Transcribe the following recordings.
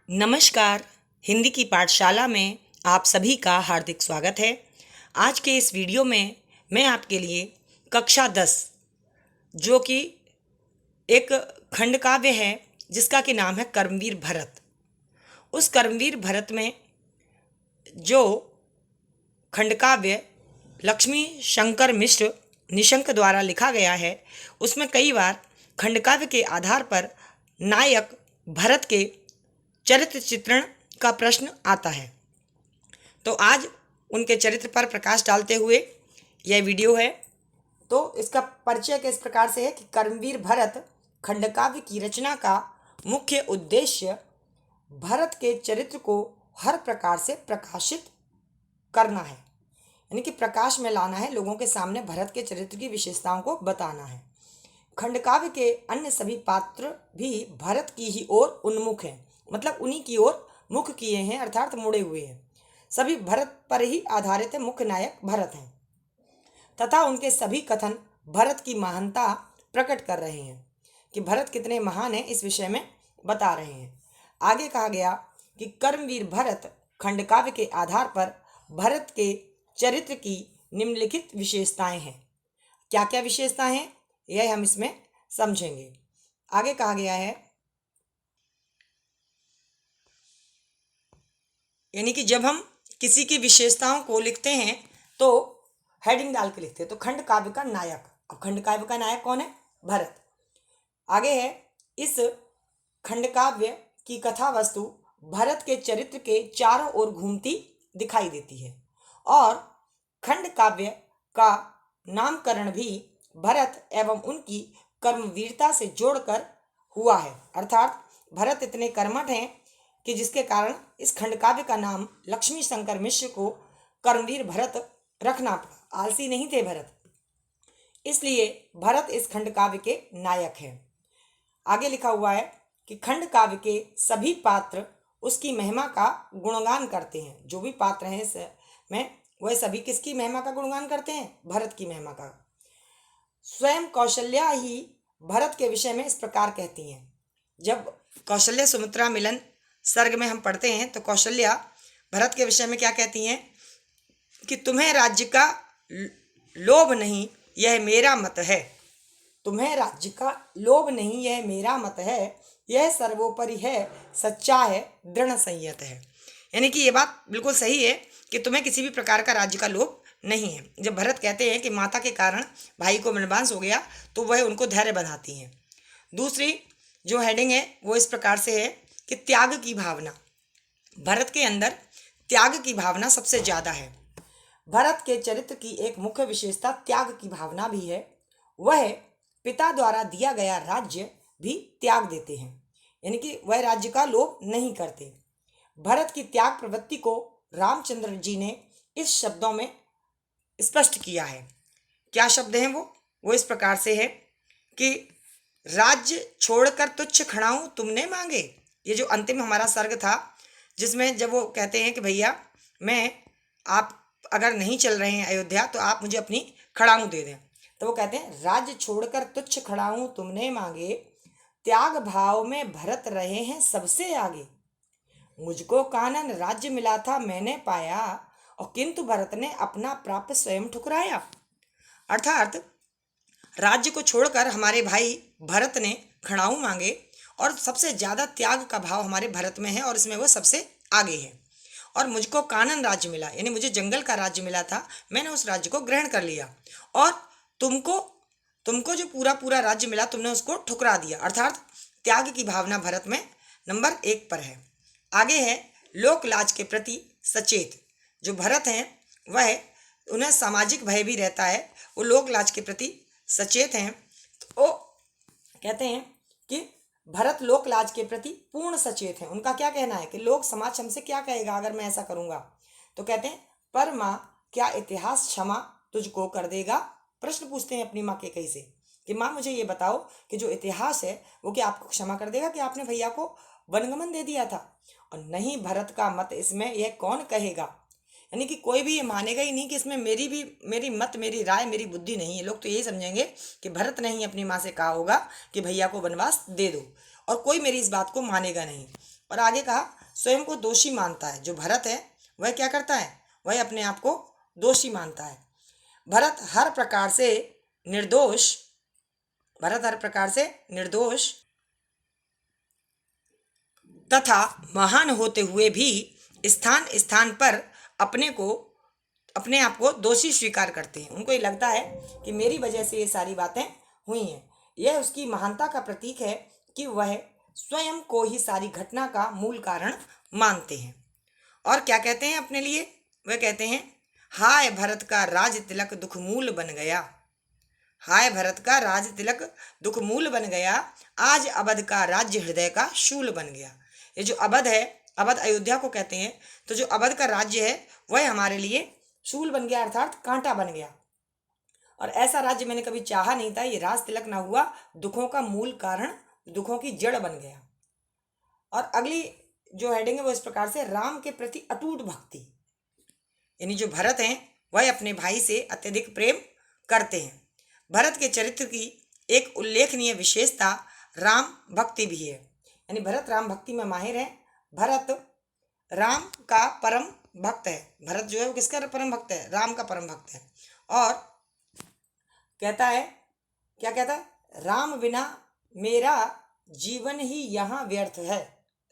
नमस्कार। हिंदी की पाठशाला में आप सभी का हार्दिक स्वागत है। आज के इस वीडियो में मैं आपके लिए कक्षा 10 जो कि एक खंड काव्य है जिसका कि नाम है कर्मवीर भरत। उस कर्मवीर भरत में जो खंड काव्य लक्ष्मी शंकर मिश्र निशंक द्वारा लिखा गया है उसमें कई बार खंड काव्य के आधार पर नायक भरत के चरित्र चित्रण का प्रश्न आता है। तो आज उनके चरित्र पर प्रकाश डालते हुए यह वीडियो है। तो इसका परिचय किस प्रकार से है कि कर्मवीर भरत खंडकाव्य की रचना का मुख्य उद्देश्य भरत के चरित्र को हर प्रकार से प्रकाशित करना है, यानी कि प्रकाश में लाना है, लोगों के सामने भरत के चरित्र की विशेषताओं को बताना है। खंडकाव्य के अन्य सभी पात्र भी भरत की ही ओर उन्मुख हैं, मतलब उन्हीं की ओर मुख किए हैं, अर्थात मुड़े हुए हैं। सभी भरत पर ही आधारित है, मुख्य नायक भरत हैं तथा उनके सभी कथन भरत की महानता प्रकट कर रहे हैं कि भरत कितने महान हैं, इस विषय में बता रहे हैं। आगे कहा गया कि कर्मवीर भरत खंडकाव्य के आधार पर भरत के चरित्र की निम्नलिखित विशेषताएं हैं। क्या क्या विशेषताएं हैं यह हम इसमें समझेंगे। आगे कहा गया है यानी कि जब हम किसी की विशेषताओं को लिखते हैं तो हेडिंग डाल के लिखते हैं। तो खंड काव्य का नायक, अब खंड काव्य का नायक कौन है? भरत। आगे है इस खंड काव्य की कथा वस्तु भरत के चरित्र के चारों ओर घूमती दिखाई देती है और खंड काव्य का नामकरण भी भरत एवं उनकी कर्मवीरता से जोड़कर हुआ है, अर्थात भरत इतने कर्मठ हैं कि जिसके कारण इस खंड काव्य का नाम लक्ष्मी शंकर मिश्र को कर्मवीर भरत रखना पड़ा। आलसी नहीं थे भरत, इसलिए भरत इस खंड काव्य के नायक हैं। आगे लिखा हुआ है कि खंड काव्य के सभी पात्र उसकी महिमा का गुणगान करते हैं। जो भी पात्र हैं इसमें वह सभी किसकी महिमा का गुणगान करते हैं? भरत की महिमा का। स्वयं कौशल्या ही भरत के विषय में इस प्रकार कहती हैं। जब कौशल्या सुमित्रा मिलन सर्ग में हम पढ़ते हैं तो कौशल्या भरत के विषय में क्या कहती हैं कि तुम्हें राज्य का लोभ नहीं, यह मेरा मत है। तुम्हें राज्य का लोभ नहीं, यह मेरा मत है। यह सर्वोपरि है, सच्चा है, दृढ़ संयत है। यानी कि ये बात बिल्कुल सही है कि तुम्हें किसी भी प्रकार का राज्य का लोभ नहीं है। जब भरत कहते हैं कि माता के कारण भाई को वनवास हो गया तो वह उनको धैर्य बंधाती हैं। दूसरी जो हेडिंग है वो इस प्रकार से है कि त्याग की भावना। भरत के अंदर त्याग की भावना सबसे ज़्यादा है। भरत के चरित्र की एक मुख्य विशेषता त्याग की भावना भी है। वह पिता द्वारा दिया गया राज्य भी त्याग देते हैं, यानी कि वह राज्य का लोभ नहीं करते। भरत की त्याग प्रवृत्ति को रामचंद्र जी ने इस शब्दों में स्पष्ट किया है। क्या शब्द हैं वो इस प्रकार से है कि राज्य छोड़कर तुच्छ खड़ाऊं तुमने मांगे। ये जो अंतिम हमारा सर्ग था जिसमें जब वो कहते हैं कि भैया मैं आप अगर नहीं चल रहे हैं अयोध्या तो आप मुझे अपनी खड़ाऊं दे दें, तो वो कहते हैं राज्य छोड़कर तुच्छ खड़ाऊं तुमने मांगे, त्याग भाव में भरत रहे हैं सबसे आगे। मुझको कानन राज्य मिला था मैंने पाया, और किंतु भरत ने अपना प्राप्त स्वयं ठुकराया। अर्थात राज्य को छोड़कर हमारे भाई भरत ने खड़ाऊं मांगे और सबसे ज़्यादा त्याग का भाव हमारे भरत में है और इसमें वो सबसे आगे है। और मुझको कानन राज्य मिला, यानी मुझे जंगल का राज्य मिला था, मैंने उस राज्य को ग्रहण कर लिया और तुमको जो पूरा राज्य मिला तुमने उसको ठुकरा दिया। अर्थात त्याग की भावना भरत में नंबर 1 पर है। आगे है लोक लाज के प्रति सचेत। जो भरत हैं वह उन्हें सामाजिक भय भी रहता है, वो लोक लाज के प्रति सचेत हैं। तो वो कहते हैं कि भरत लोक लाज के प्रति पूर्ण सचेत हैं। उनका क्या कहना है कि लोग समाज हमसे क्या कहेगा अगर मैं ऐसा करूँगा। तो कहते हैं पर माँ क्या इतिहास क्षमा तुझको कर देगा। प्रश्न पूछते हैं अपनी माँ कैकेयी से कि माँ मुझे ये बताओ कि जो इतिहास है वो क्या आपको क्षमा कर देगा कि आपने भैया को वनगमन दे दिया था। और नहीं भरत का मत इसमें यह कौन कहेगा, यानी कि कोई भी ये मानेगा ही नहीं कि इसमें मेरी मत, मेरी राय, मेरी बुद्धि नहीं है। लोग तो यही समझेंगे कि भरत ने ही अपनी माँ से कहा होगा कि भैया को वनवास दे दो, और कोई मेरी इस बात को मानेगा नहीं। और आगे कहा स्वयं को दोषी मानता है। जो भरत है वह क्या करता है, वह अपने आप को दोषी मानता है। भरत हर प्रकार से निर्दोष तथा महान होते हुए भी स्थान स्थान पर अपने आप को दोषी स्वीकार करते हैं। उनको ये लगता है कि मेरी वजह से ये सारी बातें हुई हैं। यह उसकी महानता का प्रतीक है कि वह स्वयं को ही सारी घटना का मूल कारण मानते हैं। और क्या कहते हैं अपने लिए, वह कहते हैं हाय भरत का राज तिलक दुख मूल बन गया। हाय भरत का राज तिलक दुख मूल बन गया, आज अवध का राज्य हृदय का शूल बन गया। ये जो अवध है, अवध अयोध्या को कहते हैं, तो जो अवध का राज्य है वह हमारे लिए शूल बन गया, अर्थात कांटा बन गया। और ऐसा राज्य मैंने कभी चाहा नहीं था। ये राज तिलक ना हुआ, दुखों का मूल कारण, दुखों की जड़ बन गया। और अगली जो हेडिंग है वो इस प्रकार से, राम के प्रति अटूट भक्ति। यानी जो भरत हैं वह अपने भाई से अत्यधिक प्रेम करते हैं। भरत के चरित्र की एक उल्लेखनीय विशेषता राम भक्ति भी है। यानी भरत राम भक्ति में माहिर है। भरत राम का परम भक्त है। भरत जो है वो किसका परम भक्त है, राम का परम भक्त है। और कहता है, क्या कहता है, राम बिना मेरा जीवन ही यहाँ व्यर्थ है।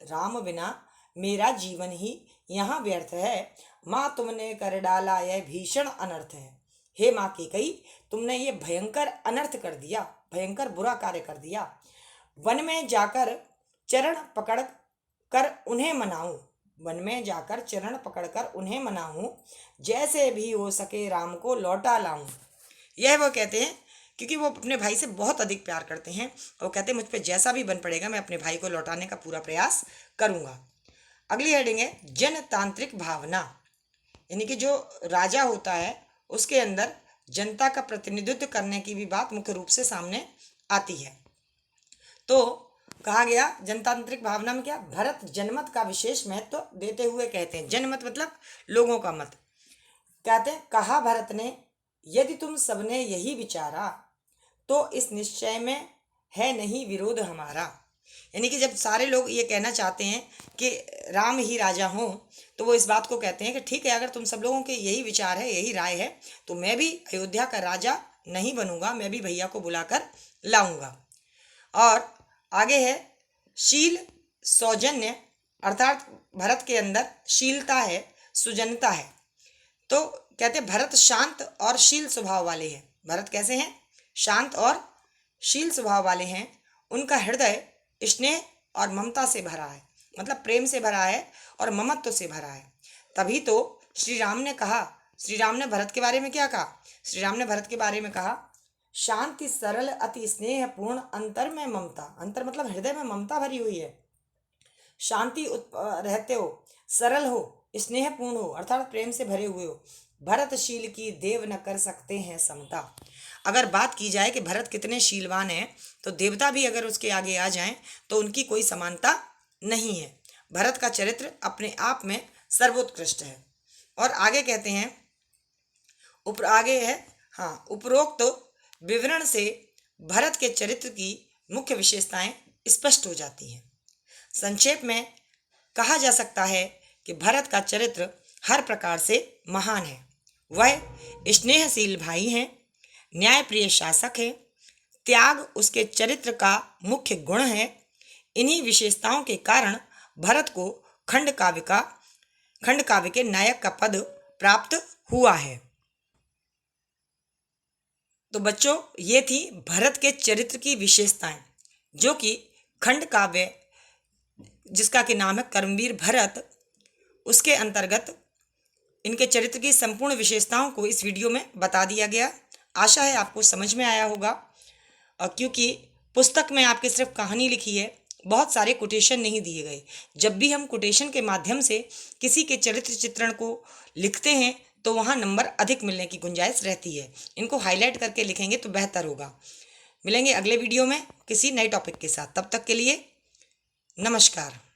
राम बिना मेरा जीवन ही यहाँ व्यर्थ है। माँ तुमने कर डाला यह भीषण अनर्थ है। हे माँ कैकेयी, तुमने ये भयंकर अनर्थ कर दिया, भयंकर बुरा कार्य कर दिया। वन में जाकर चरण पकड़ कर उन्हें मनाऊं, वन में जाकर चरण पकड़कर उन्हें मनाऊं, जैसे भी हो सके राम को लौटा लाऊं। यह वो कहते हैं क्योंकि वो अपने भाई से बहुत अधिक प्यार करते हैं। वो कहते हैं मुझ पे जैसा भी बन पड़ेगा मैं अपने भाई को लौटाने का पूरा प्रयास करूंगा। अगली हेडिंग है जनतांत्रिक भावना। यानी कि जो राजा होता है उसके अंदर जनता का प्रतिनिधित्व करने की भी बात मुख्य रूप से सामने आती है। तो कहा गया जनतांत्रिक भावना में क्या, भरत जनमत का विशेष महत्व देते हुए कहते हैं, जनमत मतलब लोगों का मत, कहते हैं कहा भरत ने यदि तुम सबने यही विचारा तो इस निश्चय में है नहीं विरोध हमारा। यानी कि जब सारे लोग ये कहना चाहते हैं कि राम ही राजा हों तो वो इस बात को कहते हैं कि ठीक है, अगर तुम सब लोगों के यही विचार है, यही राय है, तो मैं भी अयोध्या का राजा नहीं बनूंगा, मैं भी भैया को बुलाकर लाऊंगा। और आगे है शील सौजन्य, अर्थात भरत के अंदर शीलता है, सुजनता है। तो कहते हैं भरत शांत और शील स्वभाव वाले हैं। भरत कैसे हैं, शांत और शील स्वभाव वाले हैं। उनका हृदय स्नेह और ममता से भरा है, मतलब प्रेम से भरा है और ममत्व से भरा है। तभी तो श्री राम ने कहा, श्री राम ने भरत के बारे में क्या कहा, श्री राम ने भरत के बारे में कहा शांति सरल अति स्नेह पूर्ण अंतर में ममता। अंतर मतलब हृदय में ममता भरी हुई है। शांति रहते हो, सरल हो, स्नेहपूर्ण हो, अर्थात प्रेम से भरे हुए हो। भरतशील की देव न कर सकते हैं समता। अगर बात की जाए कि भरत कितने शीलवान हैं तो देवता भी अगर उसके आगे आ जाएं तो उनकी कोई समानता नहीं है। भरत का चरित्र अपने आप में सर्वोत्कृष्ट है। और आगे कहते हैं उपरोक्त विवरण से भरत के चरित्र की मुख्य विशेषताएं स्पष्ट हो जाती हैं। संक्षेप में कहा जा सकता है कि भरत का चरित्र हर प्रकार से महान है। वह स्नेहशील भाई हैं, न्यायप्रिय शासक है, त्याग उसके चरित्र का मुख्य गुण है। इन्हीं विशेषताओं के कारण भरत को खंड काव्य के नायक का पद प्राप्त हुआ है। तो बच्चों, ये थी भरत के चरित्र की विशेषताएं, जो कि खंड काव्य जिसका कि नाम है कर्मवीर भरत, उसके अंतर्गत इनके चरित्र की संपूर्ण विशेषताओं को इस वीडियो में बता दिया गया। आशा है आपको समझ में आया होगा। और क्योंकि पुस्तक में आपकी सिर्फ कहानी लिखी है, बहुत सारे कोटेशन नहीं दिए गए। जब भी हम कोटेशन के माध्यम से किसी के चरित्र चित्रण को लिखते हैं तो वहाँ नंबर अधिक मिलने की गुंजाइश रहती है। इनको हाईलाइट करके लिखेंगे तो बेहतर होगा। मिलेंगे अगले वीडियो में किसी नए टॉपिक के साथ। तब तक के लिए नमस्कार।